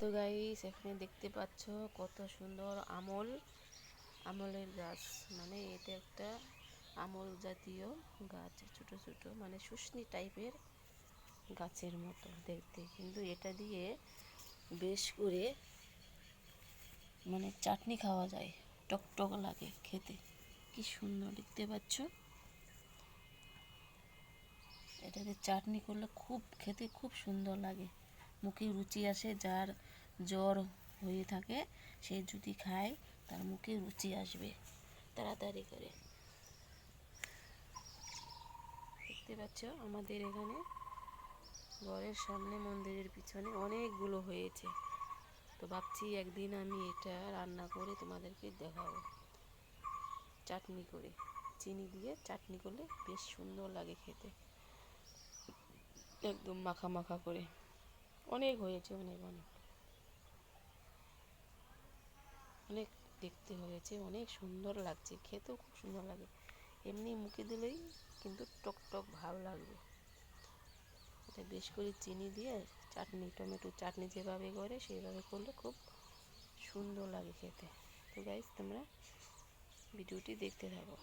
তো গাইস এখানে দেখতে পাচ্ছ কত সুন্দর আমলের গাছ। মানে এটা একটা আমল জাতীয় গাছ, ছোট ছোট মানে শুষ্নি টাইপের গাছের মতো দেখতে, কিন্তু এটা দিয়ে বেশ করে মানে চাটনি খাওয়া যায়, টকটক লাগে খেতে, কি সুন্দর দেখতে পাচ্ছ। এটাতে চাটনি করলে খেতে খুব সুন্দর লাগে, মুখে রুচি আসে। যার জ্বর হয়ে থাকে সে যদি খায় তার মুখে রুচি আসবে তাড়াতাড়ি করে। দেখতে পাচ্ছ আমাদের এখানে ঘরের সামনে মন্দিরের পিছনে অনেকগুলো হয়েছে। তো ভাবছি একদিন আমি এটা রান্না করে তোমাদেরকে দেখাবো, চাটনি করে, চিনি দিয়ে চাটনি করলে বেশ সুন্দর লাগে খেতে, একদম মাখা মাখা করে। অনেক হয়েছে, অনেক অনেক অনেক দেখতে হয়েছে, অনেক সুন্দর লাগছে, খেতেও খুব সুন্দর লাগে। এমনি মুখে দিলেই কিন্তু টক টক ভাব লাগবে। এটা বেশ করে চিনি দিয়ে চাটনি, টমেটো চাটনি যেভাবে করে সেইভাবে করলে খুব সুন্দর লাগে খেতে। তো গাইস তোমরা ভিডিওটি দেখতে থাকো।